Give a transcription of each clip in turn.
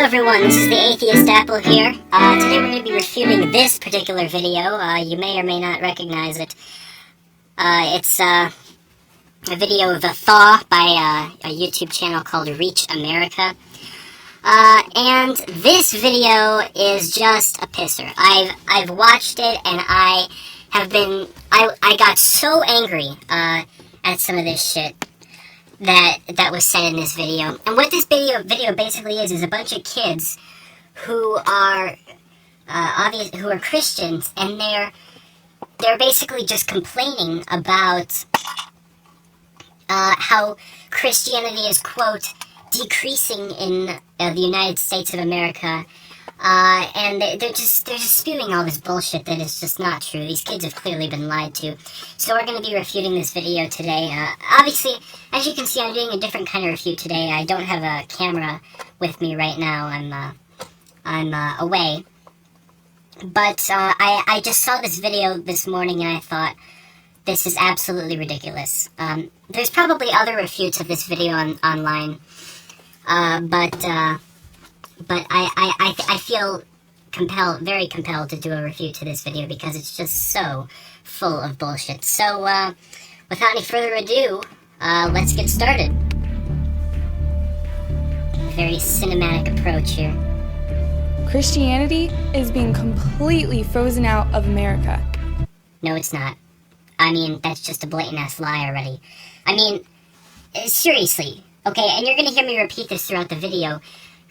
everyone, this is the Atheist Apple here. Today we're going to be refuting this particular video. You may or may not recognize it. It's a video of the Thaw by a YouTube channel called Reach America. And this video is just a pisser. I've watched it and I got so angry at some of this shit that was said in this video. And what this video basically is a bunch of kids who are who are Christians, and they're basically just complaining about how Christianity is, quote, decreasing in the United States of America. And they're just spewing all this bullshit that is just not true. These kids have clearly been lied to. So we're going to be refuting this video today. Obviously, as you can see, I'm doing a different kind of refute today. I don't have a camera with me right now. I'm away. But I just saw this video this morning and I thought, this is absolutely ridiculous. There's probably other refutes of this video online. But I feel very compelled to do a refute to this video because it's just so full of bullshit. So, without any further ado, let's get started. Very cinematic approach here. Christianity is being completely frozen out of America. No, it's not. I mean, that's just a blatant-ass lie already. I mean, seriously. Okay, and you're gonna hear me repeat this throughout the video.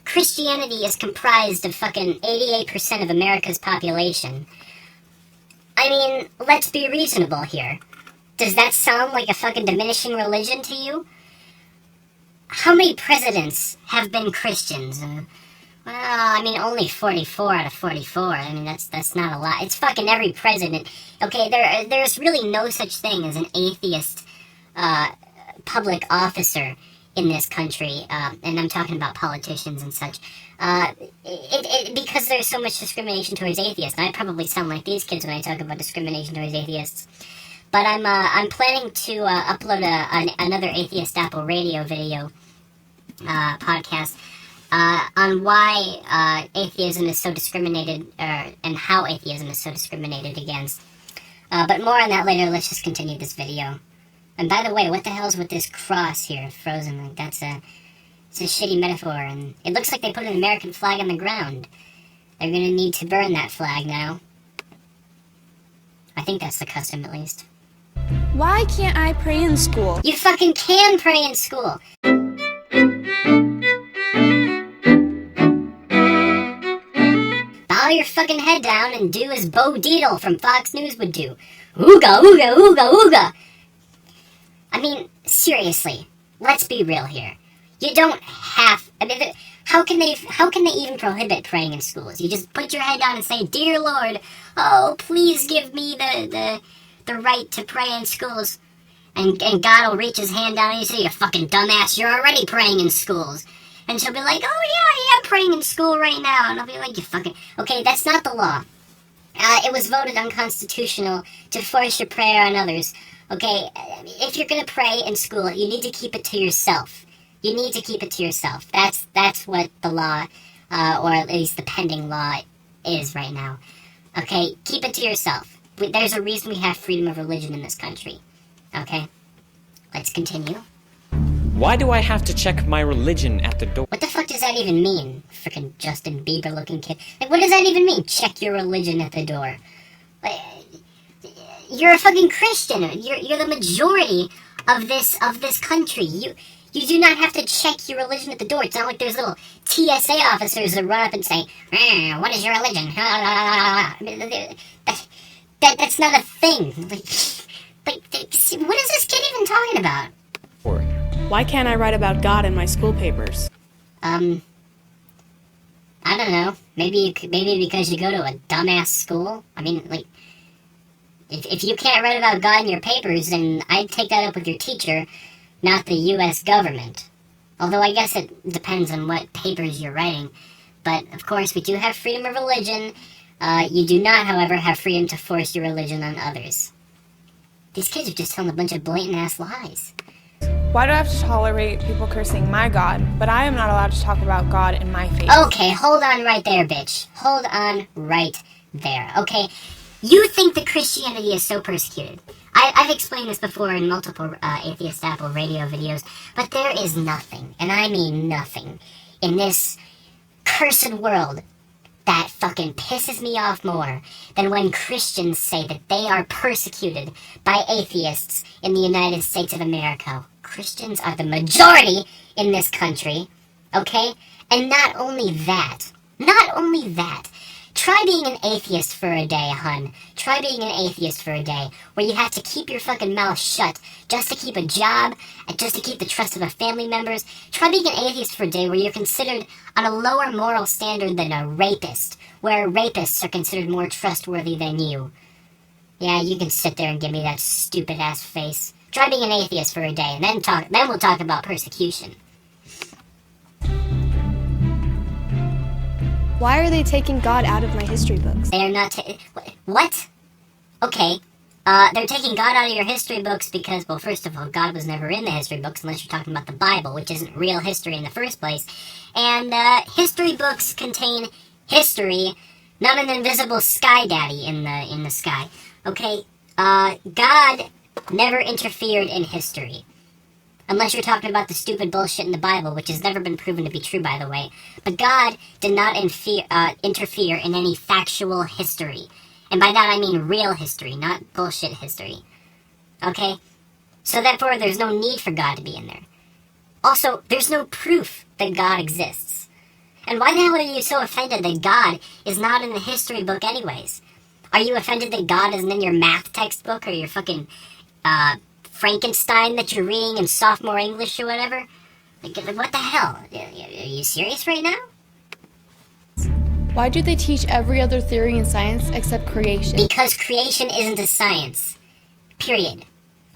Christianity is comprised of fucking 88% of America's population. I mean, let's be reasonable here. Does that sound like a fucking diminishing religion to you? How many presidents have been Christians? Well, I mean, only 44 out of 44. I mean, that's not a lot. It's fucking every president. Okay, there's really no such thing as an atheist public officer in this country, and I'm talking about politicians and such, because there's so much discrimination towards atheists. And I probably sound like these kids when I talk about discrimination towards atheists. But I'm planning to upload another Atheist Apple radio video podcast on why atheism is so discriminated, and how atheism is so discriminated against. But more on that later. Let's just continue this video. And by the way, what the hell's with this cross here, frozen? Like, it's a shitty metaphor, and it looks like they put an American flag on the ground. They're gonna need to burn that flag now. I think that's the custom, at least. Why can't I pray in school? You fucking can pray in school! Bow your fucking head down and do as Bo Dietl from Fox News would do. Ooga, ooga, ooga, ooga! I mean, seriously, let's be real here. You don't have... I mean, how can they even prohibit praying in schools? You just put your head down and say, "Dear Lord, oh, please give me the right to pray in schools." And God will reach his hand down and you say, "You fucking dumbass, you're already praying in schools." And she'll be like, "Oh yeah, I'm praying in school right now." And I'll be like, "You fucking..." Okay, that's not the law. It was voted unconstitutional to force your prayer on others. Okay, if you're gonna pray in school, you need to keep it to yourself. You need to keep it to yourself. That's what the law, or at least the pending law, is right now. Okay, keep it to yourself. There's a reason we have freedom of religion in this country. Okay, let's continue. Why do I have to check my religion at the door? What the fuck does that even mean? Frickin' Justin Bieber looking kid. Like, what does that even mean? Check your religion at the door. You're a fucking Christian. You're the majority of this country. You do not have to check your religion at the door. It's not like there's little TSA officers that run up and say, "What is your religion?" That's not a thing. Like, what is this kid even talking about? Why can't I write about God in my school papers? I don't know. Maybe because you go to a dumbass school. I mean, like, if you can't write about God in your papers, then I'd take that up with your teacher, not the U.S. government. Although I guess it depends on what papers you're writing. But, of course, we do have freedom of religion. You do not, however, have freedom to force your religion on others. These kids are just telling a bunch of blatant-ass lies. Why do I have to tolerate people cursing my God, but I am not allowed to talk about God in my faith? Okay, hold on right there, bitch. Hold on right there, okay? You think that Christianity is so persecuted. I've explained this before in multiple Atheist Apple radio videos, but there is nothing, and I mean nothing, in this cursed world that fucking pisses me off more than when Christians say that they are persecuted by atheists in the United States of America. Christians are the majority in this country, okay? And not only that, try being an atheist for a day, hun. Try being an atheist for a day, where you have to keep your fucking mouth shut just to keep a job, and just to keep the trust of the family members. Try being an atheist for a day where you're considered on a lower moral standard than a rapist, where rapists are considered more trustworthy than you. Yeah, you can sit there and give me that stupid-ass face. Try being an atheist for a day, and then we'll talk about persecution. Why are they taking God out of my history books? They are not what? Okay. They're taking God out of your history books because, well, first of all, God was never in the history books unless you're talking about the Bible, which isn't real history in the first place. And, history books contain history, not an invisible sky daddy in the sky. Okay? God never interfered in history. Unless you're talking about the stupid bullshit in the Bible, which has never been proven to be true, by the way. But God did not interfere in any factual history. And by that I mean real history, not bullshit history. Okay? So therefore, there's no need for God to be in there. Also, there's no proof that God exists. And why the hell are you so offended that God is not in the history book anyways? Are you offended that God isn't in your math textbook or your fucking, Frankenstein that you're reading in sophomore English or whatever? Like, what the hell? Are you serious right now? Why do they teach every other theory in science except creation? Because creation isn't a science. Period.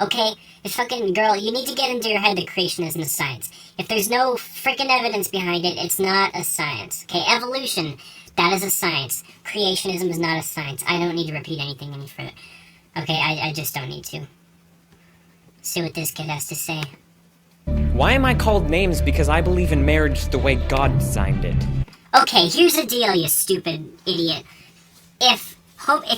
Okay? If fucking girl, you need to get into your head that creation isn't a science. If there's no freaking evidence behind it, it's not a science. Okay? Evolution, that is a science. Creationism is not a science. I don't need to repeat anything any further. Okay, I just don't need to. See what this kid has to say. Why am I called names because I believe in marriage the way God designed it? Okay, here's the deal, you stupid idiot. If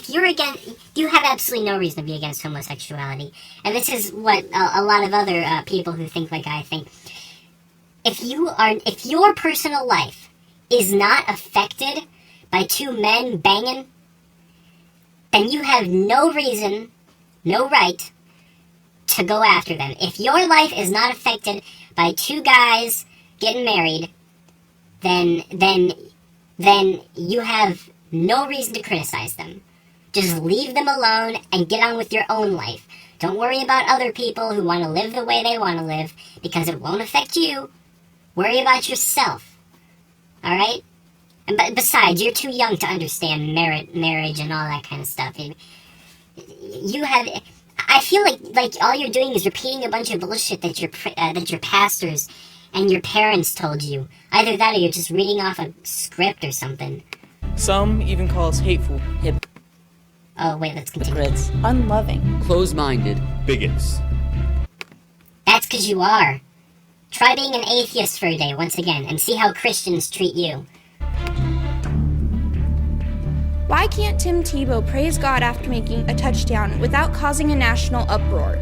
you're against, you have absolutely no reason to be against homosexuality. And this is what a lot of other people who think like I think. If your personal life is not affected by two men banging, then you have no reason, no right, to go after them. If your life is not affected by two guys getting married, then you have no reason to criticize them. Just leave them alone and get on with your own life. Don't worry about other people who want to live the way they want to live, because it won't affect you. Worry about yourself. Alright? And besides, you're too young to understand marriage and all that kind of stuff. I feel like all you're doing is repeating a bunch of bullshit that your pastors and your parents told you. Either that or you're just reading off a script or something. Some even call us hateful, Oh, wait, let's continue. hypocrites, Unloving. close-minded, bigots. That's because you are. Try being an atheist for a day, once again, and see how Christians treat you. Why can't Tim Tebow praise God after making a touchdown without causing a national uproar?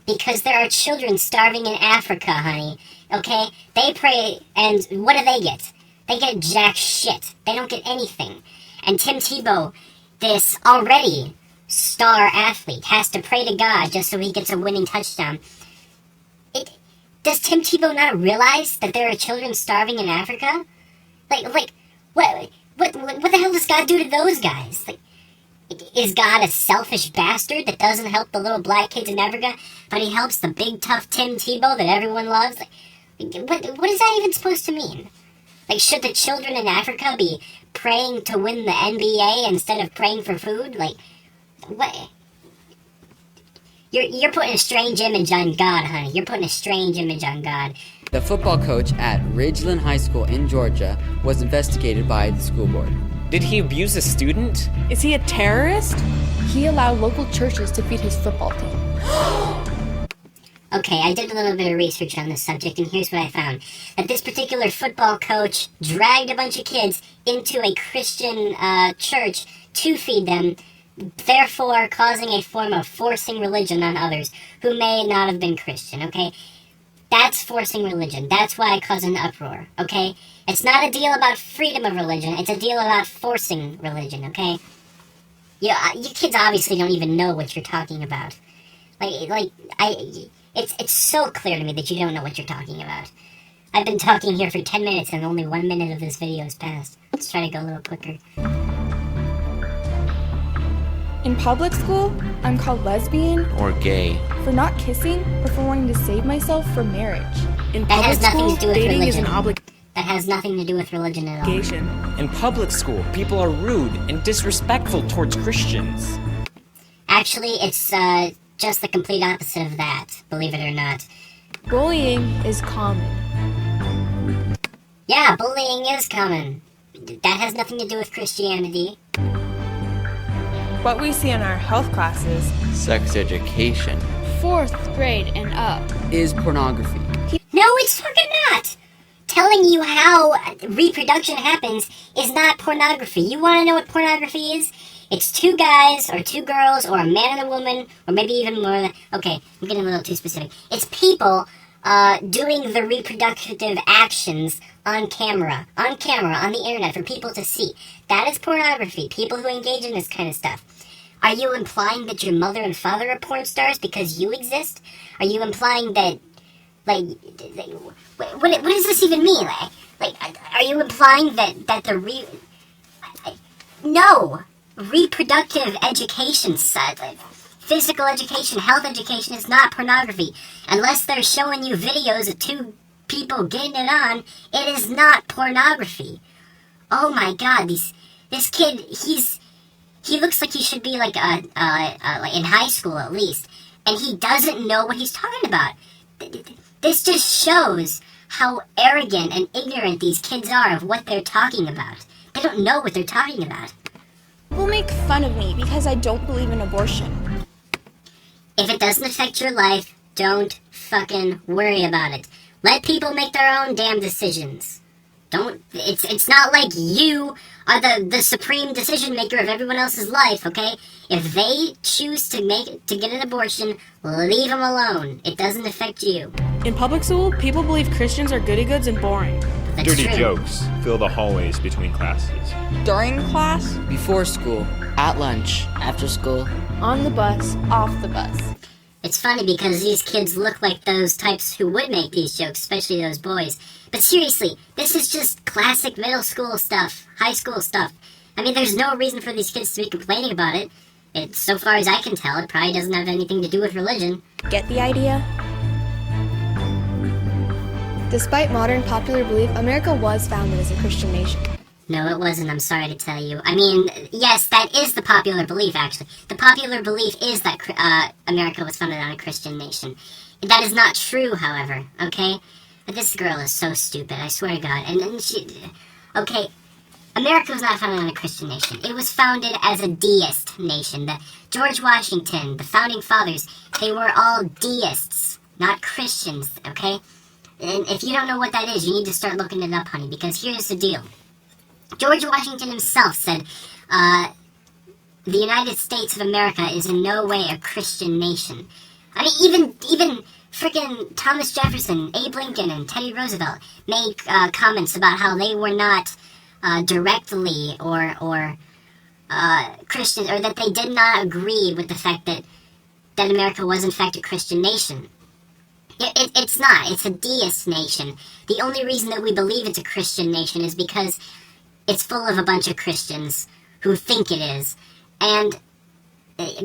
Because there are children starving in Africa, honey. Okay? They pray, and what do they get? They get jack shit. They don't get anything. And Tim Tebow, this already star athlete, has to pray to God just so he gets a winning touchdown. Does Tim Tebow not realize that there are children starving in Africa? What the hell does God do to those guys? Is God a selfish bastard that doesn't help the little black kids in Africa, but he helps the big tough Tim Tebow that everyone loves? What is that even supposed to mean? Should the children in Africa be praying to win the NBA instead of praying for food? What? You're putting a strange image on God, honey. You're putting a strange image on God. The football coach at Ridgeland High School in Georgia was investigated by the school board. Did he abuse a student? Is he a terrorist? He allowed local churches to feed his football team. Okay, I did a little bit of research on this subject, and here's what I found. That this particular football coach dragged a bunch of kids into a Christian church to feed them, therefore causing a form of forcing religion on others who may not have been Christian, okay? That's forcing religion. That's why it caused an uproar, okay? It's not a deal about freedom of religion. It's a deal about forcing religion, okay? You kids obviously don't even know what you're talking about. It's so clear to me that you don't know what you're talking about. I've been talking here for 10 minutes and only 1 minute of this video has passed. Let's try to go a little quicker. In public school, I'm called lesbian Or gay. for not kissing or for wanting to save myself for marriage. In That has public nothing school, to do with dating is an religion. That has nothing to do with religion at all. obligation. In public school, people are rude and disrespectful towards Christians. Actually, it's just the complete opposite of that, believe it or not. Bullying is common. Yeah, bullying is common. That has nothing to do with Christianity. What we see in our health classes Sex education 4th grade and up. is pornography. No, it's fucking not! Telling you how reproduction happens is not pornography. You want to know what pornography is? It's 2 guys, or 2 girls, or a man and a woman, or maybe even more than... Okay, I'm getting a little too specific. It's people doing the reproductive actions on camera, on the internet, for people to see. That is pornography. People who engage in this kind of stuff. Are you implying that your mother and father are porn stars because you exist? Are you implying that, like, what does this even mean? Like, are you implying that no, reproductive education, physical education, health education is not pornography. Unless they're showing you videos of 2 people getting it on, it is not pornography. Oh my god, this kid, he looks like he should be like in high school at least, and he doesn't know what he's talking about. This just shows how arrogant and ignorant these kids are of what they're talking about. They don't know what they're talking about. People make fun of me because I don't believe in abortion. If it doesn't affect your life, don't fucking worry about it. Let people make their own damn decisions. It's not like you are the supreme decision maker of everyone else's life, okay? If they choose to get an abortion, leave them alone. It doesn't affect you. In public school, people believe Christians are goody-goods and boring. That's Dirty true. jokes fill the hallways between classes. during class. Before school, at lunch, After school. On the bus. Off the bus. It's funny because these kids look like those types who would make these jokes, especially those boys. But seriously, this is just classic middle school stuff, high school stuff. I mean, there's no reason for these kids to be complaining about it. So far as I can tell, it probably doesn't have anything to do with religion. Get the idea? Despite modern popular belief, America was founded as a Christian nation. No, it wasn't, I'm sorry to tell you. I mean, yes, that is the popular belief, actually. The popular belief is that America was founded on a Christian nation. That is not true, however, okay? But this girl is so stupid, I swear to God. And she... Okay, America was not founded on a Christian nation. It was founded as a deist nation. George Washington, the founding fathers, they were all deists, not Christians, okay? And if you don't know what that is, you need to start looking it up, honey, because here's the deal. George Washington himself said, the United States of America is in no way a Christian nation. I mean, even freaking Thomas Jefferson, Abe Lincoln, and Teddy Roosevelt made comments about how they were not directly or Christian, or that they did not agree with the fact that America was in fact a Christian nation. It's not. It's a deist nation. The only reason that we believe it's a Christian nation is because it's full of a bunch of Christians who think it is, and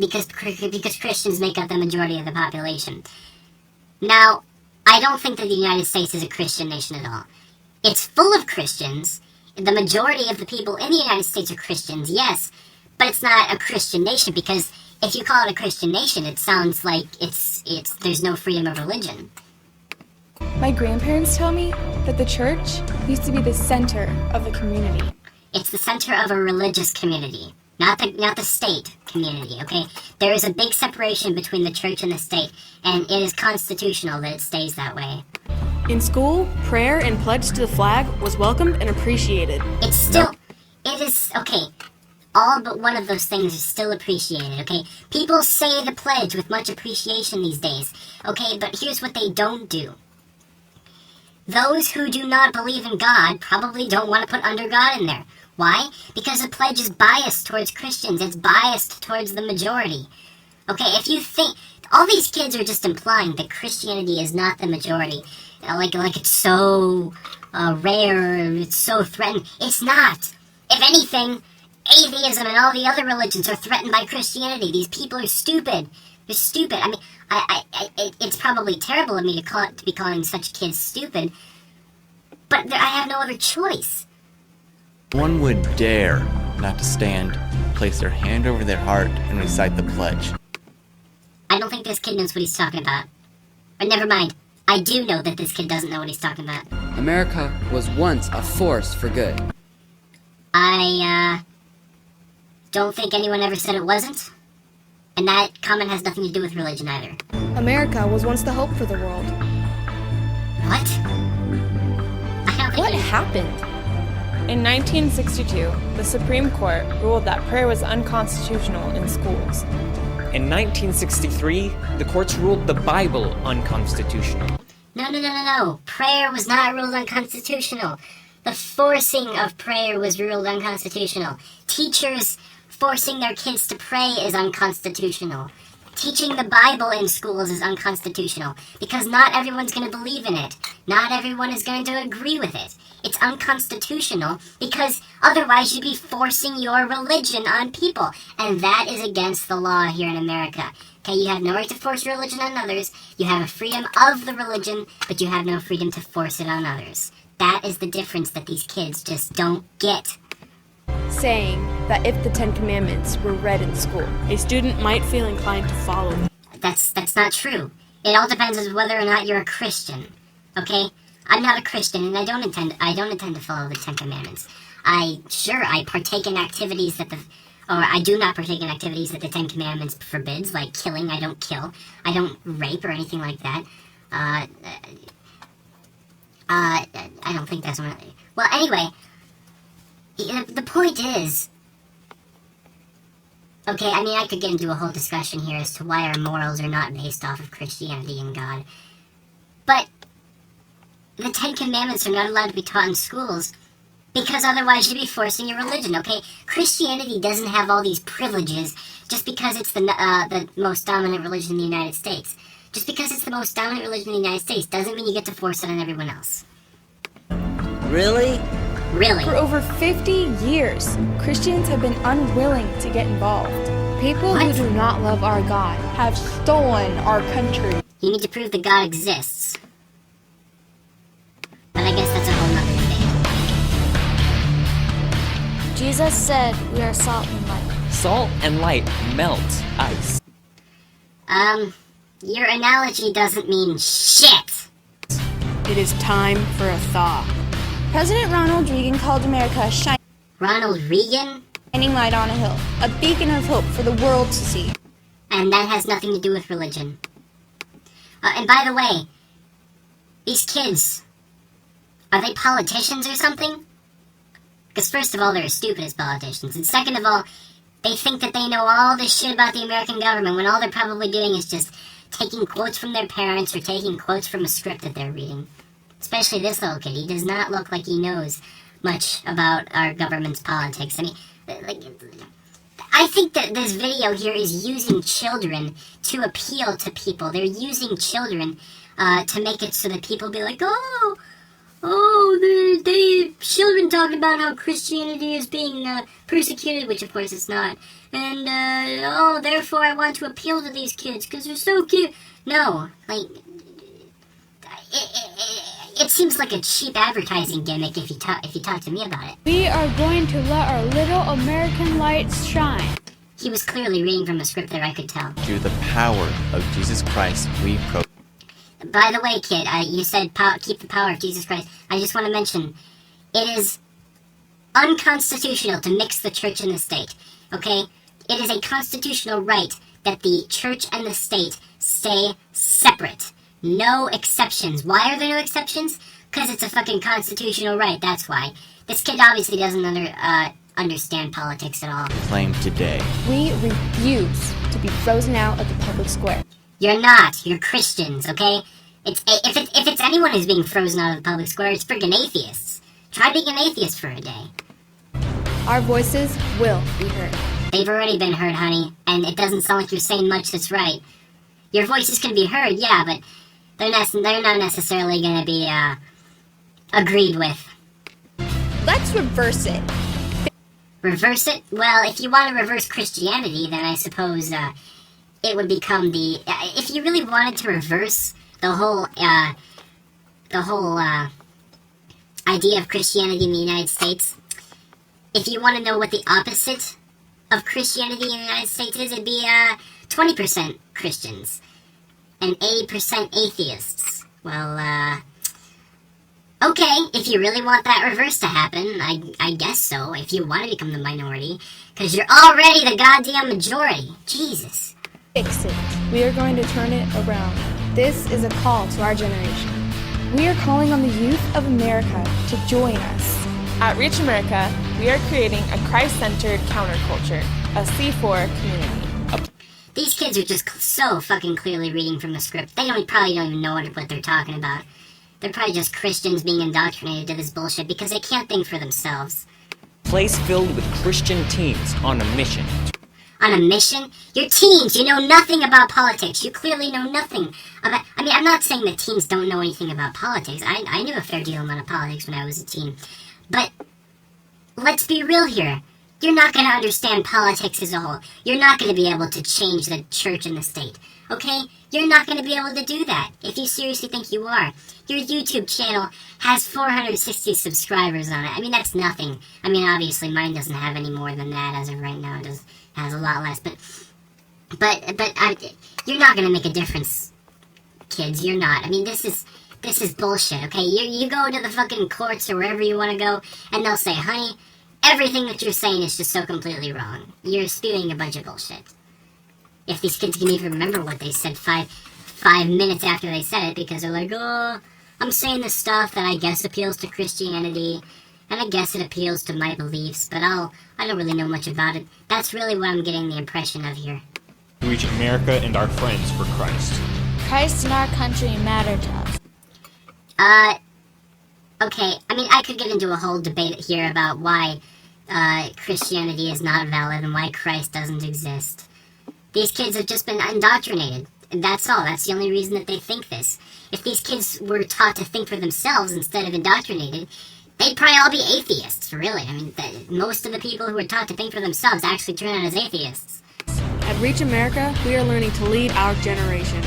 because Christians make up the majority of the population. Now, I don't think that the United States is a Christian nation at all. It's full of Christians. The majority of the people in the United States are Christians, yes, but it's not a Christian nation, because if you call it a Christian nation, it sounds like there's no freedom of religion. My grandparents tell me that the church used to be the center of the community. It's the center of a religious community, not the state community, okay? There is a big separation between the church and the state, and it is constitutional that it stays that way. In school, prayer and pledge to the flag was welcomed and appreciated. It's still, it is, okay, all but one of those things is still appreciated, okay? People say the pledge with much appreciation these days, okay? But here's what they don't do. Those who do not believe in God probably don't want to put under God in there. Why? Because the pledge is biased towards Christians. It's biased towards the majority. Okay, if you think... All these kids are just implying that Christianity is not the majority. Like it's so rare, it's so threatened. It's not. If anything, atheism and all the other religions are threatened by Christianity. These people are stupid. They're stupid. I mean, it's probably terrible of me to be calling such kids stupid, but I have no other choice. One would dare not to stand, place their hand over their heart, and recite the pledge. I don't think this kid knows what he's talking about. But never mind. I do know that this kid doesn't know what he's talking about. America was once a force for good. I don't think anyone ever said it wasn't. And that comment has nothing to do with religion either. America was once the hope for the world. What? I don't think What happened? In 1962, the Supreme Court ruled that prayer was unconstitutional in schools. In 1963, the courts ruled the Bible unconstitutional. No. Prayer was not ruled unconstitutional. The forcing of prayer was ruled unconstitutional. Teachers forcing their kids to pray is unconstitutional. Teaching the Bible in schools is unconstitutional because not everyone's going to believe in it. Not everyone is going to agree with it. It's unconstitutional because otherwise you'd be forcing your religion on people. And that is against the law here in America. Okay, you have no right to force your religion on others. You have a freedom of the religion, but you have no freedom to force it on others. That is the difference that these kids just don't get. Saying that if the Ten Commandments were read in school, A student might feel inclined to follow them. That's not true. It all depends on whether or not you're a Christian. Okay? I'm not a Christian, and I don't intend to follow the Ten Commandments. I partake in activities I do not partake in activities that the Ten Commandments forbids, like killing. I don't kill. I don't rape or anything like that. I don't think that's one. Well, anyway, the point is, okay, I mean, I could get into a whole discussion here as to why our morals are not based off of Christianity and God. But the Ten Commandments are not allowed to be taught in schools because otherwise you'd be forcing your religion, okay? Christianity doesn't have all these privileges just because it's the most dominant religion in the United States. Just because it's the most dominant religion in the United States doesn't mean you get to force it on everyone else. Really? Really. for over 50 years, Christians have been unwilling to get involved. People What? who do not love our God have stolen our country. You need to prove that God exists. But I guess that's a whole nother debate. Jesus said we are salt and light. Salt and light melt ice. Your analogy doesn't mean shit. It is time for a thaw. President Ronald Reagan called America a Ronald Reagan? shining light on a hill, a beacon of hope for the world to see. And that has nothing to do with religion. And by the way, these kids, are they politicians or something? Because first of all, they're as stupid as politicians. And second of all, they think that they know all this shit about the American government when all they're probably doing is just taking quotes from their parents or taking quotes from a script that they're reading. Especially this little kid. He does not look like he knows much about our government's politics. I mean, I think that this video here is using children to appeal to people. They're using children to make it so that people be like, they children talking about how Christianity is being persecuted, which of course it's not. And, therefore I want to appeal to these kids because they're so cute. No, like, it seems like a cheap advertising gimmick if you talk to me about it. We are going to let our little American lights shine. He was clearly reading from a script there, I could tell. Through the power of Jesus Christ, we By the way, kid, you said keep the power of Jesus Christ. I just want to mention, it is unconstitutional to mix the church and the state. okay? It is a constitutional right that the church and the state stay separate. No exceptions. Why are there no exceptions? Because it's a fucking constitutional right, that's why. This kid obviously doesn't understand politics at all. Claim today. We refuse to be frozen out of the public square. You're not. You're Christians, okay? If it's anyone who's being frozen out of the public square, it's friggin' atheists. Try being an atheist for a day. Our voices will be heard. They've already been heard, honey, and it doesn't sound like you're saying much that's right. Your voices can be heard, yeah, but they're not necessarily going to be agreed with. Let's reverse it. Reverse it? Well, if you want to reverse Christianity, then I suppose it would become the... if you really wanted to reverse the whole idea of Christianity in the United States, if you want to know what the opposite of Christianity in the United States is, it'd be 20% Christians and 80% atheists. Well, okay, if you really want that reverse to happen, I guess so, if you want to become the minority, because you're already the goddamn majority. Jesus. Fix it. We are going to turn it around. This is a call to our generation. We are calling on the youth of America to join us. At Reach America, we are creating a Christ-centered counterculture, a C4 community. These kids are just so fucking clearly reading from the script. They probably don't even know what they're talking about. They're probably just Christians being indoctrinated to this bullshit because they can't think for themselves. Place filled with Christian teens on a mission. On a mission? You're teens! You know nothing about politics. You clearly know nothing about... I mean, I'm not saying that teens don't know anything about politics. I knew a fair deal amount of politics when I was a teen. But let's be real here. You're not going to understand politics as a whole. You're not going to be able to change the church and the state. Okay? You're not going to be able to do that if you seriously think you are. Your YouTube channel has 460 subscribers on it. I mean, that's nothing. I mean, obviously, mine doesn't have any more than that as of right now. It has a lot less. But you're not going to make a difference, kids. You're not. I mean, this is bullshit, okay? You go to the fucking courts or wherever you want to go, and they'll say, honey, everything that you're saying is just so completely wrong. You're spewing a bunch of bullshit. If these kids can even remember what they said five minutes after they said it, because they're like, oh, I'm saying this stuff that I guess appeals to Christianity, and I guess it appeals to my beliefs, but I don't really know much about it. That's really what I'm getting the impression of here. Reach America and our friends for Christ. Christ and our country matter to us. Okay, I mean, I could get into a whole debate here about why Christianity is not valid and why Christ doesn't exist. These kids have just been indoctrinated, and that's all. That's the only reason that they think this. If these kids were taught to think for themselves instead of indoctrinated, they'd probably all be atheists, really. I mean, most of the people who were taught to think for themselves actually turn out as atheists. At Reach America, we are learning to lead our generation.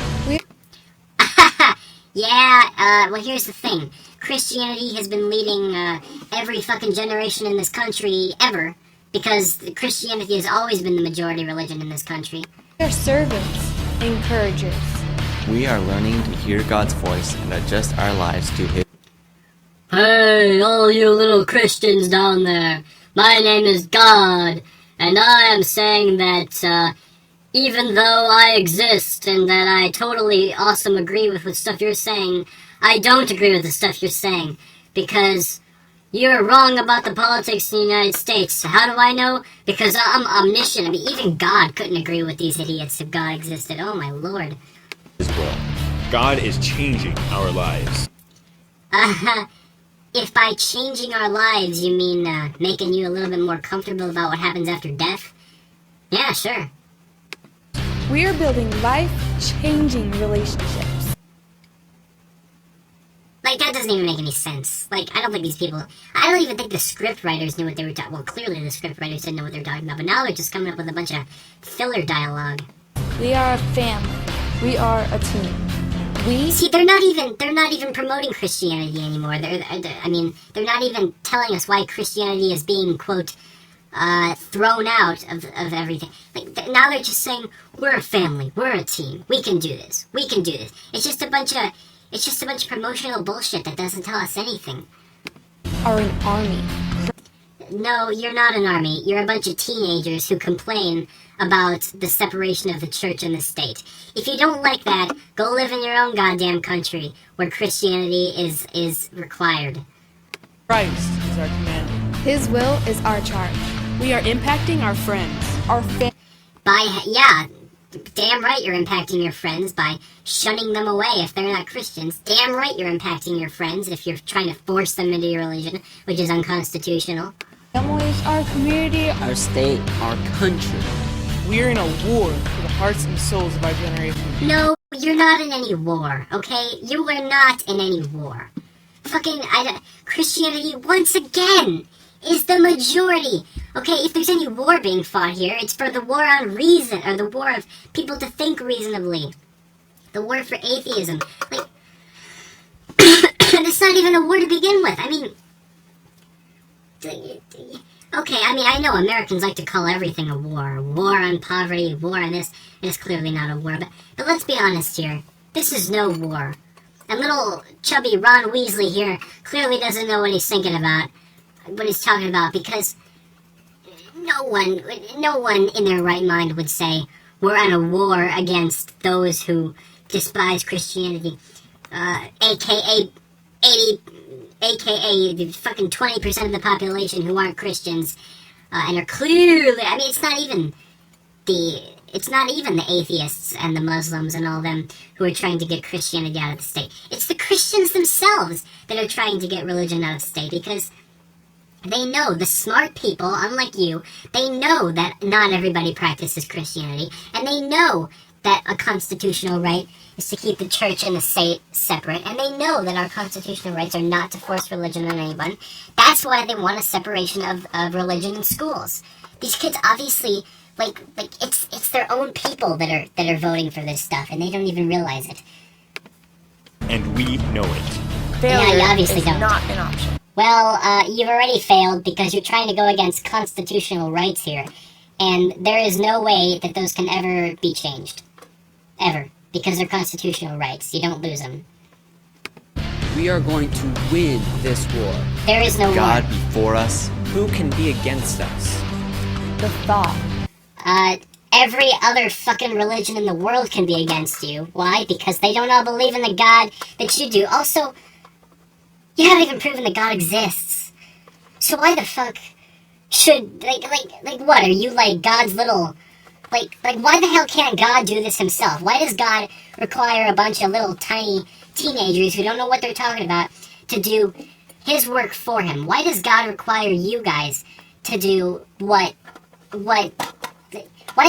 Yeah, well, here's the thing. Christianity has been leading every fucking generation in this country ever, because Christianity has always been the majority religion in this country. We are servants, encouragers. We are learning to hear God's voice and adjust our lives to His. Hey, all you little Christians down there. My name is God, and I am saying that, even though I exist and that I totally awesome agree with the stuff you're saying, I don't agree with the stuff you're saying, because you're wrong about the politics in the United States. How do I know? Because I'm omniscient. I mean, even God couldn't agree with these idiots if God existed. Oh my lord. As well. God is changing our lives. If by changing our lives you mean making you a little bit more comfortable about what happens after death, yeah, sure. We are building life-changing relationships. Like, that doesn't even make any sense. Like, I don't even think the script writers knew what they were talking. Well, clearly the script writers didn't know what they were talking about, but now they're just coming up with a bunch of filler dialogue. We are a family. We are a team. See, they're not even promoting Christianity anymore. They're not even telling us why Christianity is being, quote, thrown out of everything. Like, now they're just saying, we're a family, we're a team, we can do this, we can do this. It's just a bunch of promotional bullshit that doesn't tell us anything. Are an army. No, you're not an army. You're a bunch of teenagers who complain about the separation of the church and the state. If you don't like that, go live in your own goddamn country where Christianity is required. Christ is our commander. His will is our charge. We are impacting our friends. Damn right you're impacting your friends by shunning them away if they're not Christians. Damn right you're impacting your friends if you're trying to force them into your religion, which is unconstitutional. Families, our community, Our state, our country. We are in a war for the hearts and souls of our generation. No, you're not in any war, okay? You are not in any war. Christianity, once again, is the majority. Okay, if there's any war being fought here, it's for the war on reason, or the war of people to think reasonably. The war for atheism. Like, it's not even a war to begin with. I mean, okay, I know Americans like to call everything a war. War on poverty, war on this. It's clearly not a war, but let's be honest here. This is no war. And little chubby Ron Weasley here clearly doesn't know what he's thinking about, what he's talking about, because no one in their right mind would say we're on a war against those who despise Christianity, aka the fucking 20% of the population who aren't Christians, and are clearly, it's not even the atheists and the Muslims and all them who are trying to get Christianity out of the state. It's the Christians themselves that are trying to get religion out of the state, because they know, the smart people, unlike you, they know that not everybody practices Christianity, and they know that a constitutional right is to keep the church and the state separate, and they know that our constitutional rights are not to force religion on anyone. That's why they want a separation of religion in schools. These kids obviously, it's their own people that are voting for this stuff, and they don't even realize it. And we know it. Failure you obviously is don't. not an option. Well, you've already failed because you're trying to go against constitutional rights here, and there is no way that those can ever be changed. Ever. Because they're constitutional rights. You don't lose them. We are going to win this war. There is no God war. before us. Who can be against us? The Thaw. Every other fucking religion in the world can be against you. Why? Because they don't all believe in the God that you do. Also, you haven't even proven that God exists. So why the fuck should, what, are you God's little, why the hell can't God do this himself? Why does God require a bunch of little tiny teenagers who don't know what they're talking about to do his work for him? Why does God require you guys to do why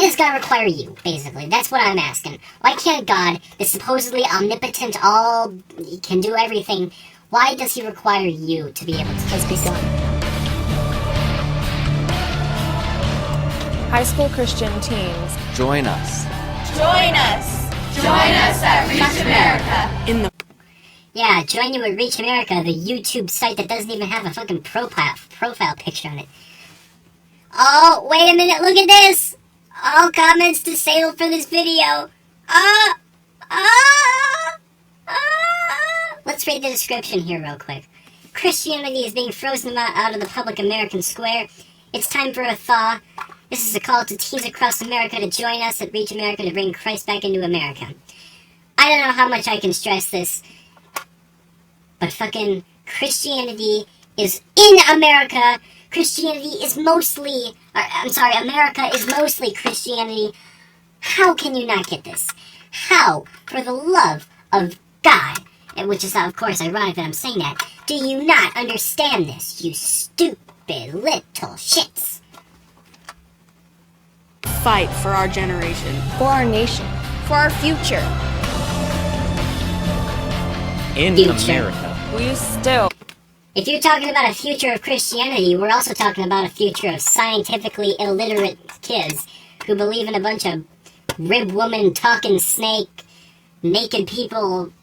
does God require you, basically? That's what I'm asking. Why can't God, the supposedly omnipotent, can do everything, why does he require you to be able to Has begun. High school Christian teens. Join us. Join us! Join us at Reach America! Yeah, join you at Reach America, the YouTube site that doesn't even have a fucking profile picture on it. Oh, wait a minute, look at this! All comments disabled for this video. Let's read the description here real quick. Christianity is being frozen out of the public American square. It's time for a thaw. This is a call to teens across America to join us at Reach America to bring Christ back into America. I don't know how much I can stress this, but fucking Christianity is in America. Christianity is mostly, America is mostly Christianity. How can you not get this? How, for the love of God, and which is of course ironic that I'm saying that, do you not understand this, you stupid little shits? Fight for our generation. For our nation. For our future. In Future. America. We still. If you're talking about a future of Christianity, we're also talking about a future of scientifically illiterate kids who believe in a bunch of rib woman talking snake, naked people,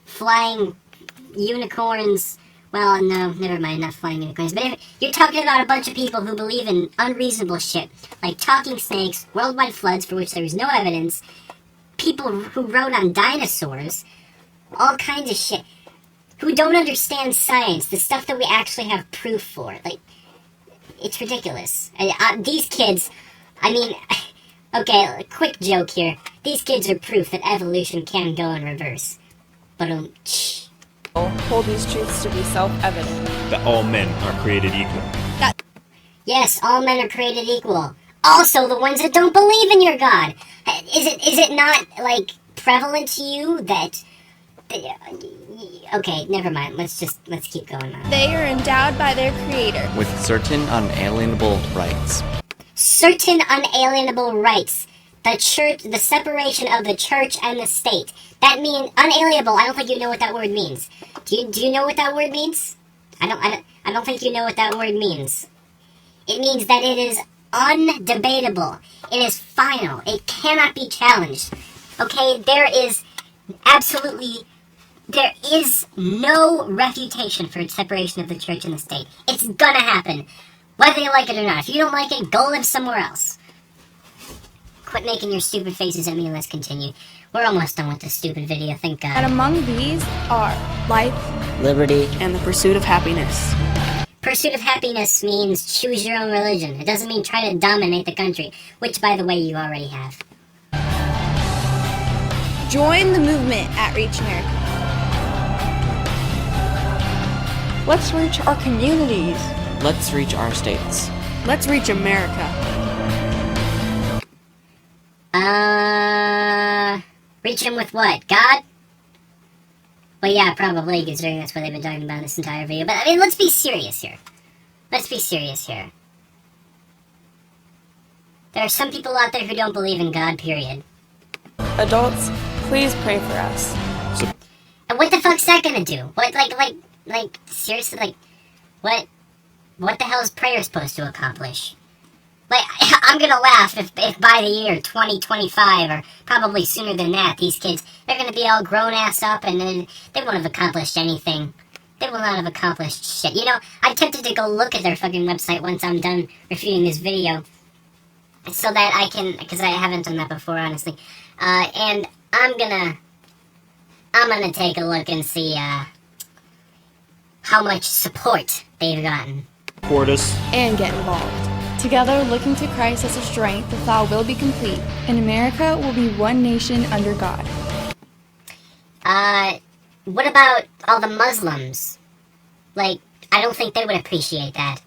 flying unicorns. Well, no, never mind, not flying unicorns. But if you're talking about a bunch of people who believe in unreasonable shit, like talking snakes, worldwide floods for which there is no evidence, people who wrote on dinosaurs, all kinds of shit, who don't understand science, the stuff that we actually have proof for. it's ridiculous. These kids, I mean, okay, a quick joke here. These kids are proof that evolution can go in reverse. But hold these truths to be self-evident. That all men are created equal. Yes, all men are created equal. Also, the ones that don't believe in your God. Is it not, like, prevalent to you that... Okay, never mind. Let's keep going on. They are endowed by their Creator with certain unalienable rights. Certain unalienable rights. The church, the separation of the church and the state. That means unalienable. I don't think you know what that word means. Do you know what that word means? I don't think you know what that word means. It means that it is undebatable. It is final. It cannot be challenged. Okay, there is no refutation for separation of the church and the state. It's gonna happen, whether you like it or not. If you don't like it, go live somewhere else. Quit making your stupid faces at me and let's continue. We're almost done with this stupid video, thank God. And among these are life, liberty, and the pursuit of happiness. Pursuit of happiness means choose your own religion. It doesn't mean try to dominate the country, which, by the way, you already have. Join the movement at Reach America. Let's reach our communities. Let's reach our states. Let's reach America. Reach him with what? God? Well, yeah, probably, considering that's what they've been talking about in this entire video. But, I mean, let's be serious here. Let's be serious here. There are some people out there who don't believe in God, period. Adults, please pray for us. And what the fuck's that gonna do? What, like, seriously, like, what the hell is prayer supposed to accomplish? Like, I'm gonna laugh if by the year 2025, or probably sooner than that, these kids, they're gonna be all grown-ass up, and then they won't have accomplished anything. They will not have accomplished shit. You know, I'm tempted to go look at their fucking website once I'm done refuting this video, so that I can, because I haven't done that before, honestly. And I'm gonna take a look and see, how much support they've gotten. Support us. And get involved. Together, looking to Christ as a strength, the Thaw will be complete, and America will be one nation under God. What about all the Muslims? Like, I don't think they would appreciate that.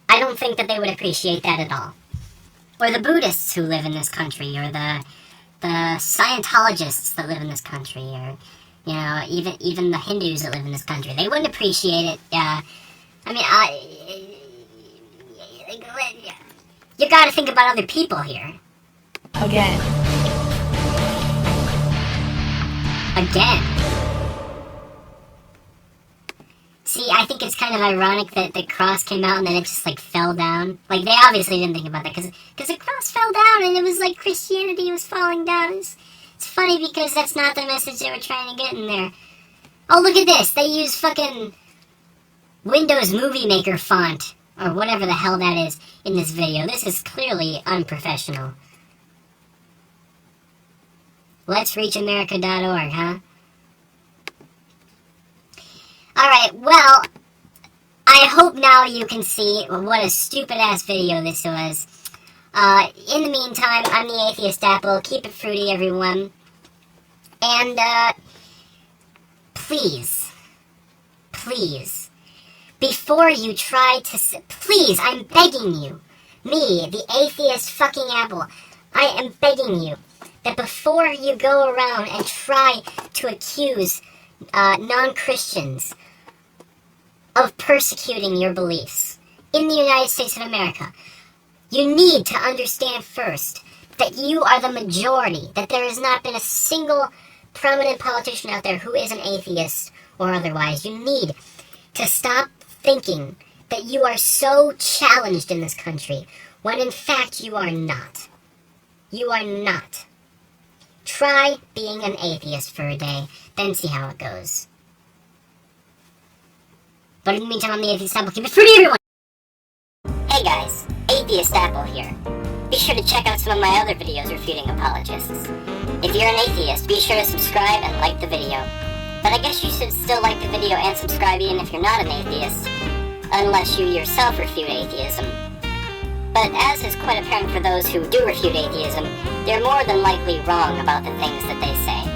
I don't think that they would appreciate that at all. Or the Buddhists who live in this country, or the Scientologists that live in this country, or, you know, even the Hindus that live in this country. They wouldn't appreciate it. You gotta think about other people here. Again. See, I think it's kind of ironic that the cross came out and then it just, like, fell down. Like, they obviously didn't think about that, because the cross fell down and it was like Christianity was falling down. It's funny because that's not the message they were trying to get in there. Oh, look at this! They use fucking Windows Movie Maker font, or whatever the hell that is, in this video. This is clearly unprofessional. Let's reach America.org, huh? Alright, well, I hope now you can see what a stupid-ass video this was. In the meantime, I'm the Atheist Apple. Keep it fruity, everyone. And, please, before you try to... Please, I'm begging you. Me, the Atheist fucking Apple. I am begging you that before you go around and try to accuse non-Christians of persecuting your beliefs in the United States of America, you need to understand first that you are the majority, that there has not been a single prominent politician out there who is an atheist or otherwise. You need to stop thinking that you are so challenged in this country, when in fact you are not. You are not. Try being an atheist for a day, then see how it goes. But in the meantime, I'm the Atheist Apple. Keep it fruity, everyone! Hey guys, Atheist Apple here. Be sure to check out some of my other videos refuting apologists. If you're an atheist, be sure to subscribe and like the video. But I guess you should still like the video and subscribe even if you're not an atheist. unless you yourself refute atheism. But as is quite apparent for those who do refute atheism, they're more than likely wrong about the things that they say.